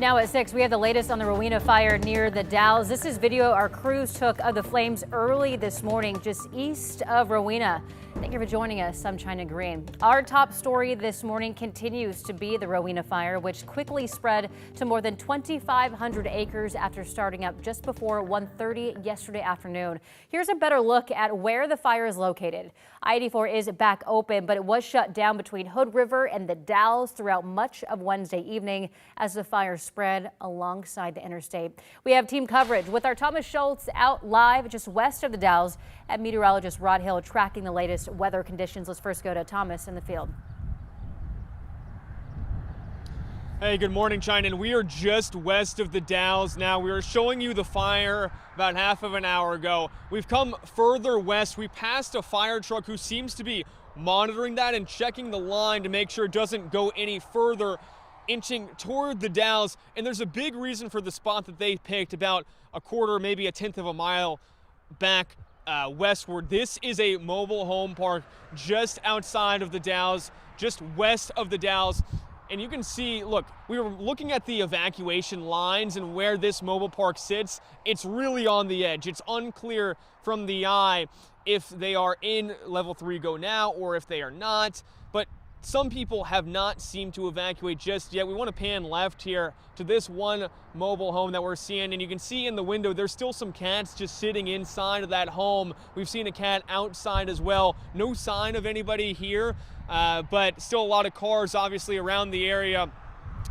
Now at 6, we have the latest on the Rowena Fire near the Dalles. This is video our crews took of the flames early this morning just east of Rowena. Thank you for joining us. I'm China Green. Our top story this morning continues to be the Rowena Fire, which quickly spread to more than 2,500 acres after starting up just before 1:30 yesterday afternoon. Here's a better look at where the fire is located. I-84 is back open, but it was shut down between Hood River and the Dalles throughout much of Wednesday evening as the fire spread alongside the interstate. We have team coverage with our Thomas Schultz out live just west of the Dalles and meteorologist Rod Hill tracking the latest weather conditions. Let's first go to Thomas in the field. Hey, good morning, China. And we are just west of the Dalles now. We were showing you the fire about half of an hour ago. We've come further west. We passed a fire truck who seems to be monitoring that and checking the line to make sure it doesn't go any further, inching toward the Dalles. And there's a big reason for the spot that they picked, about a quarter, maybe a tenth of a mile back westward. This is a mobile home park just outside of the Dalles, just west of the Dalles. And you can see, look, we were looking at the evacuation lines and where this mobile park sits. It's really on the edge. It's unclear from the eye if they are in level 3 go now or if they are not. But some people have not seemed to evacuate just yet. We want to pan left here to this one mobile home that we're seeing, and you can see in the window there's still some cats just sitting inside of that home. We've seen a cat outside as well. No sign of anybody here, but still a lot of cars obviously around the area.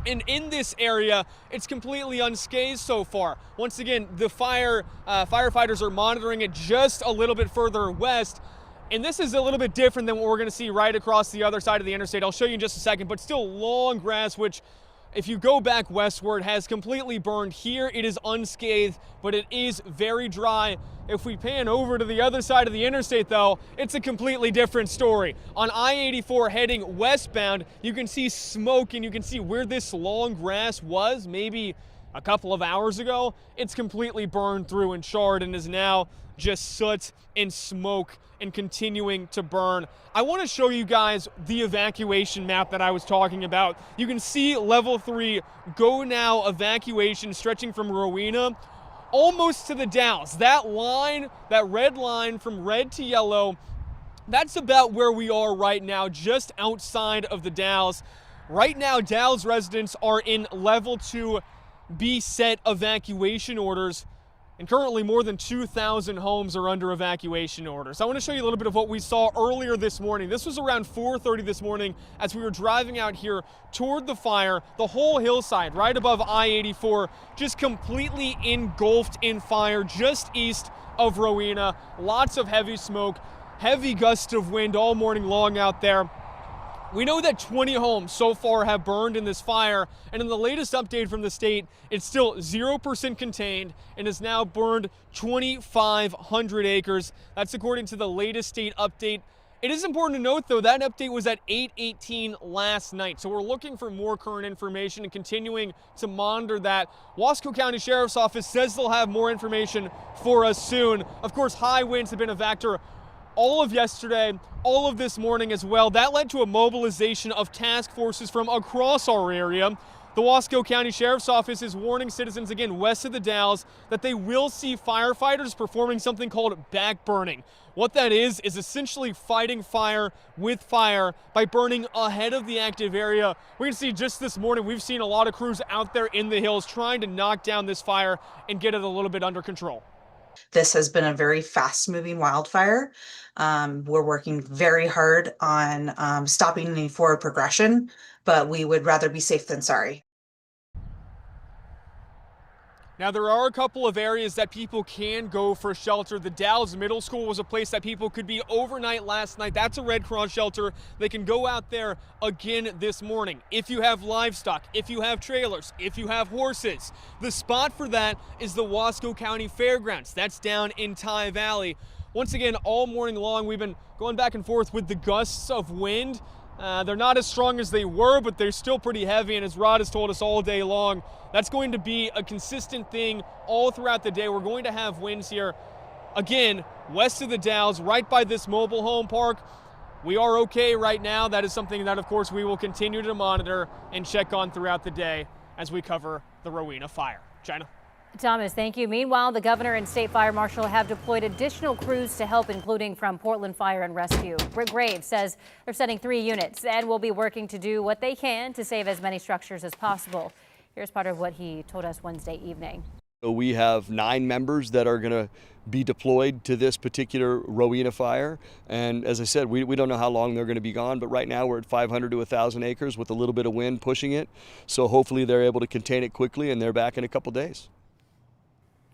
And in this area, it's completely unscathed so far. Once again, the firefighters are monitoring it just a little bit further west. And this is a little bit different than what we're going to see right across the other side of the interstate. I'll show you in just a second, but still long grass, which if you go back westward has completely burned. Here it is unscathed, but it is very dry. If we pan over to the other side of the interstate though, it's a completely different story. On I-84 heading westbound, you can see smoke and you can see where this long grass was maybe a couple of hours ago. It's completely burned through and charred and is now just soot and smoke and continuing to burn. I want to show you guys the evacuation map that I was talking about. You can see level 3 go now evacuation stretching from Rowena almost to the Dalles. That line, that red line from red to yellow, that's about where we are right now, just outside of the Dalles. Right now, Dalles residents are in level 2 B set evacuation orders. And currently more than 2,000 homes are under evacuation orders. I want to show you a little bit of what we saw earlier this morning. This was around 4:30 this morning as we were driving out here toward the fire. The whole hillside right above I-84 just completely engulfed in fire just east of Rowena. Lots of heavy smoke, heavy gust of wind all morning long out there. We know that 20 homes so far have burned in this fire, and in the latest update from the state, it's still 0% contained and has now burned 2,500 acres. That's according to the latest state update. It is important to note, though, that update was at 8:18 last night, so we're looking for more current information and continuing to monitor that. Wasco County Sheriff's Office says they'll have more information for us soon. Of course, high winds have been a factor all of yesterday, all of this morning as well. That led to a mobilization of task forces from across our area. The Wasco County Sheriff's Office is warning citizens again west of the Dalles that they will see firefighters performing something called backburning. What that is essentially fighting fire with fire by burning ahead of the active area. We can see just this morning, we've seen a lot of crews out there in the hills trying to knock down this fire and get it a little bit under control. This has been a very fast-moving wildfire. We're working very hard on stopping any forward progression, but we would rather be safe than sorry. Now, there are a couple of areas that people can go for shelter. The Dalles Middle School was a place that people could be overnight last night. That's a Red Cross shelter. They can go out there again this morning. If you have livestock, if you have trailers, if you have horses, the spot for that is the Wasco County Fairgrounds. That's down in Tye Valley. Once again, all morning long, we've been going back and forth with the gusts of wind. They're not as strong as they were, but they're still pretty heavy, and as Rod has told us all day long, that's going to be a consistent thing all throughout the day. We're going to have winds here, again, west of the Dalles, right by this mobile home park. We are okay right now. That is something that, of course, we will continue to monitor and check on throughout the day. as we cover the Rowena Fire. China. Thomas, thank you. Meanwhile, the governor and state fire marshal have deployed additional crews to help, including from Portland Fire and Rescue. Rick Graves says they're sending 3 units and will be working to do what they can to save as many structures as possible. Here's part of what he told us Wednesday evening. So we have 9 members that are going to be deployed to this particular Rowena fire. And as I said, we don't know how long they're going to be gone, but right now we're at 500 to 1,000 acres with a little bit of wind pushing it. So hopefully they're able to contain it quickly and they're back in a couple days.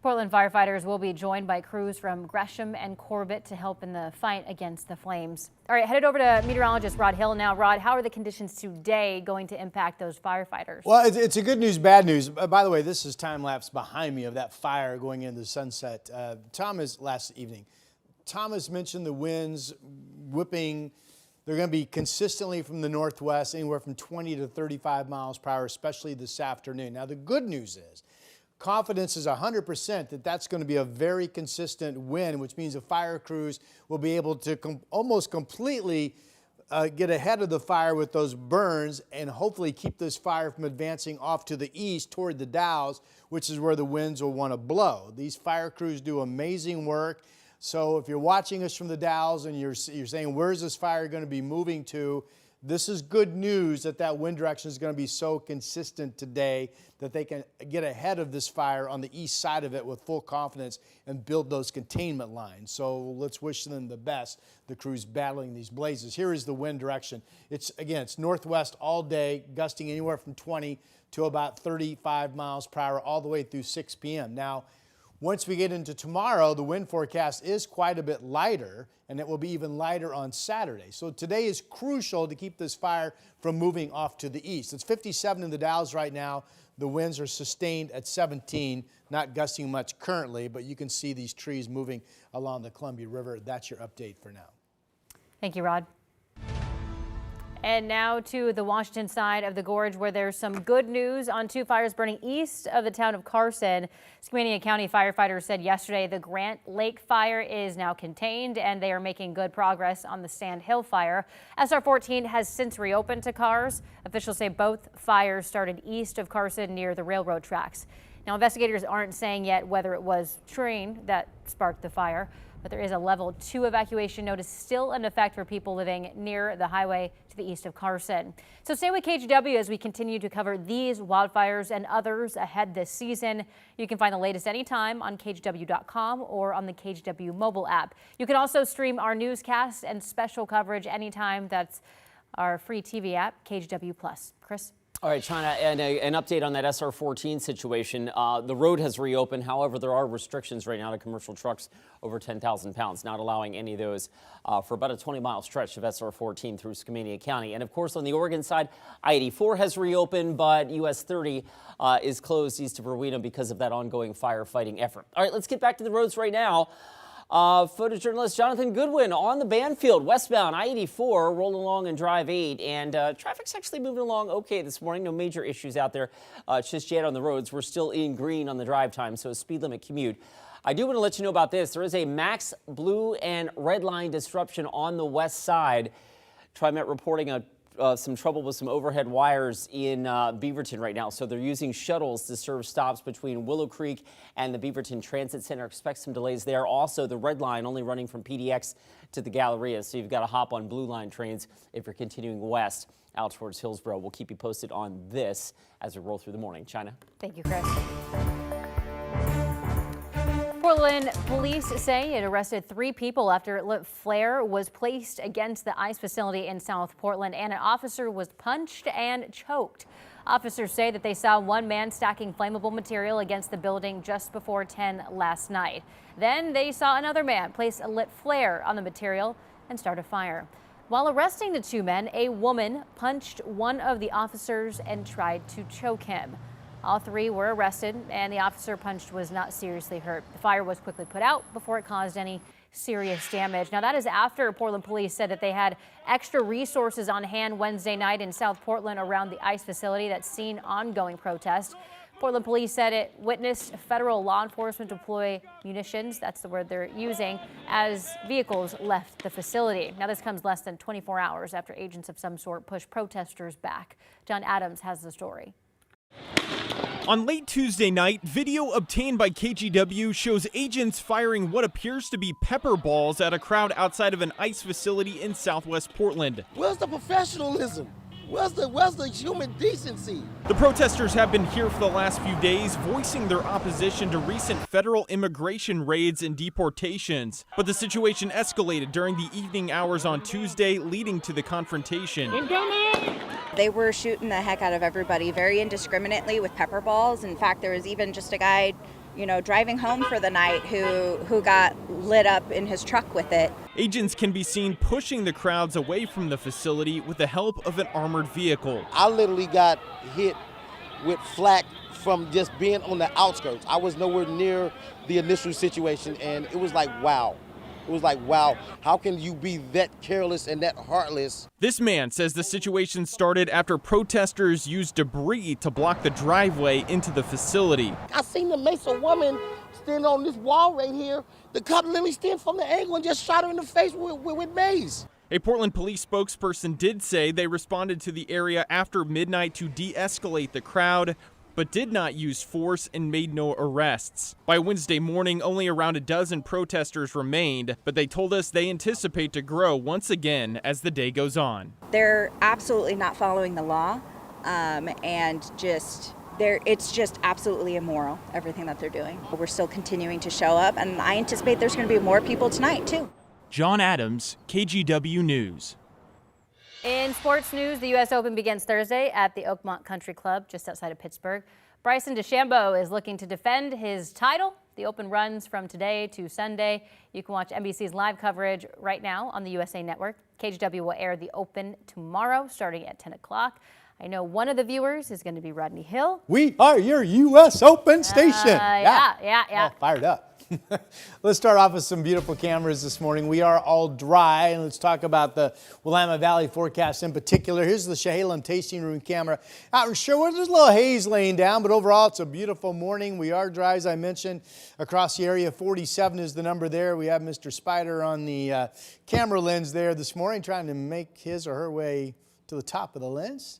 Portland firefighters will be joined by crews from Gresham and Corbett to help in the fight against the flames. All right, headed over to meteorologist Rod Hill now. Rod, how are the conditions today going to impact those firefighters? Well, it's a good news, bad news. By the way, this is time lapse behind me of that fire going into the sunset. Last evening, Thomas mentioned the winds whipping. They're going to be consistently from the northwest, anywhere from 20 to 35 miles per hour, especially this afternoon. Now, the good news is, confidence is 100% that that's going to be a very consistent wind, which means the fire crews will be able to almost completely get ahead of the fire with those burns and hopefully keep this fire from advancing off to the east toward the Dalles, which is where the winds will want to blow. These fire crews do amazing work. So if you're watching us from the Dalles and you're saying, where's this fire going to be moving to? This is good news that wind direction is going to be so consistent today that they can get ahead of this fire on the east side of it with full confidence and build those containment lines. So let's wish them the best, the crews battling these blazes. Here is the wind direction. It's northwest all day, gusting anywhere from 20 to about 35 miles per hour all the way through 6 p.m. Now, once we get into tomorrow, the wind forecast is quite a bit lighter, and it will be even lighter on Saturday. So today is crucial to keep this fire from moving off to the east. It's 57 in the Dalles right now. The winds are sustained at 17, not gusting much currently, but you can see these trees moving along the Columbia River. That's your update for now. Thank you, Rod. And now to the Washington side of the gorge, where there's some good news on 2 fires burning east of the town of Carson. Skamania County firefighters said yesterday the Grant Lake fire is now contained and they are making good progress on the Sand Hill fire. SR 14 has since reopened to cars. Officials say both fires started east of Carson near the railroad tracks. Now, investigators aren't saying yet whether it was terrain that sparked the fire, but there is a level 2 evacuation notice still in effect for people living near the highway to the east of Carson. So stay with KGW as we continue to cover these wildfires and others ahead this season. You can find the latest anytime on KGW.com or on the KGW mobile app. You can also stream our newscast and special coverage anytime. That's our free TV app, KGW Plus. Chris? All right, China, and an update on that SR 14 situation. The road has reopened. However, there are restrictions right now to commercial trucks over 10,000 pounds, not allowing any of those for about a 20-mile stretch of SR 14 through Skamania County. And of course, on the Oregon side, I-84 has reopened, but US 30 is closed east of Rowena because of that ongoing firefighting effort. All right, let's get back to the roads right now. Photojournalist Jonathan Goodwin on the Banfield westbound I-84 rolling along in Drive 8, and traffic's actually moving along okay this morning. No major issues out there just yet on the roads. We're still in green on the drive time, so speed limit commute. I do want to let you know about this. There is a max blue and red line disruption on the west side. TriMet reporting some trouble with some overhead wires in Beaverton right now. So they're using shuttles to serve stops between Willow Creek and the Beaverton Transit Center. Expect some delays there. Also, the red line only running from PDX to the Galleria. So you've got to hop on blue line trains if you're continuing west out towards Hillsborough. We'll keep you posted on this as we roll through the morning. China. Thank you, Chris. Portland police say it arrested 3 people after a lit flare was placed against the ICE facility in South Portland, and an officer was punched and choked. Officers say that they saw one man stacking flammable material against the building just before 10 last night. Then they saw another man place a lit flare on the material and start a fire. While arresting the 2 men, a woman punched one of the officers and tried to choke him. All 3 were arrested, and the officer punched was not seriously hurt. The fire was quickly put out before it caused any serious damage. Now, that is after Portland police said that they had extra resources on hand Wednesday night in South Portland around the ICE facility that's seen ongoing protest. Portland police said it witnessed federal law enforcement deploy munitions, that's the word they're using, as vehicles left the facility. Now, this comes less than 24 hours after agents of some sort pushed protesters back. John Adams has the story. On late Tuesday night, video obtained by KGW shows agents firing what appears to be pepper balls at a crowd outside of an ICE facility in southwest Portland. Where's the professionalism? Where's the human decency? The protesters have been here for the last few days, voicing their opposition to recent federal immigration raids and deportations. But the situation escalated during the evening hours on Tuesday, leading to the confrontation. They were shooting the heck out of everybody very indiscriminately with pepper balls. In fact, there was even just a guy, driving home for the night who got lit up in his truck with it. Agents can be seen pushing the crowds away from the facility with the help of an armored vehicle. I literally got hit with flak from just being on the outskirts. I was nowhere near the initial situation, and it was like, wow. It was like, wow, how can you be that careless and that heartless? This man says the situation started after protesters used debris to block the driveway into the facility. I seen the Mesa woman stand on this wall right here. The cop literally stand from the angle and just shot her in the face with mace. A Portland police spokesperson did say they responded to the area after midnight to de-escalate the crowd, but did not use force and made no arrests. By Wednesday morning, only around a dozen protesters remained, but they told us they anticipate to grow once again as the day goes on. They're absolutely not following the law, it's just absolutely immoral, everything that they're doing. We're still continuing to show up, and I anticipate there's going to be more people tonight, too. John Adams, KGW News. In sports news, the U.S. Open begins Thursday at the Oakmont Country Club just outside of Pittsburgh. Bryson DeChambeau is looking to defend his title. The Open runs from today to Sunday. You can watch NBC's live coverage right now on the USA Network. KGW will air the Open tomorrow starting at 10 o'clock. I know one of the viewers is going to be Rodney Hill. We are your U.S. Open station. Yeah. All fired up. Let's start off with some beautiful cameras this morning. We are all dry, and let's talk about the Willamette Valley forecast in particular. Here's the Chehalem tasting room camera. Out in Sherwood, there's a little haze laying down, but overall it's a beautiful morning. We are dry, as I mentioned, across the area. 47 is the number there. We have Mr. Spider on the camera lens there this morning, trying to make his or her way to the top of the lens.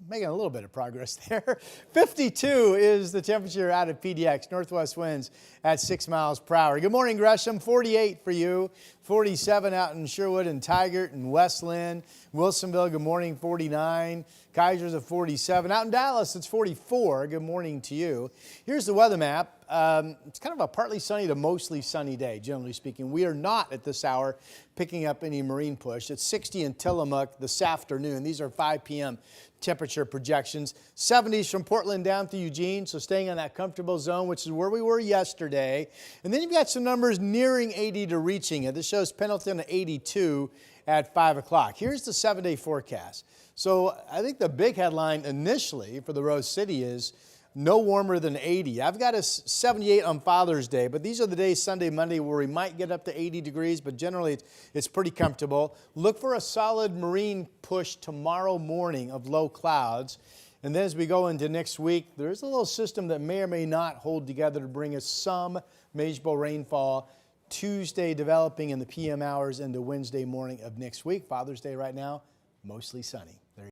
Making a little bit of progress there. 52 is the temperature out of PDX. Northwest winds at 6 miles per hour. Good morning, Gresham. 48 for you. 47 out in Sherwood and Tigert and Westland. Wilsonville, good morning, 49. Kaiser's at 47. Out in Dallas, it's 44. Good morning to you. Here's the weather map. It's kind of a partly sunny to mostly sunny day, generally speaking. We are not at this hour picking up any marine push. It's 60 in Tillamook this afternoon. These are 5 p.m. temperature projections. 70s from Portland down to Eugene, so staying in that comfortable zone, which is where we were yesterday. And then you've got some numbers nearing 80 to reaching it. This shows Pendleton at 82 at 5 o'clock. Here's the 7-day forecast. So I think the big headline initially for the Rose City is no warmer than 80. I've got a 78 on Father's Day, but these are the days, Sunday, Monday, where we might get up to 80 degrees, but generally it's pretty comfortable. Look for a solid marine push tomorrow morning of low clouds. And then as we go into next week, there's a little system that may or may not hold together to bring us some manageable rainfall. Tuesday developing in the PM hours into Wednesday morning of next week. Father's Day right now, mostly sunny.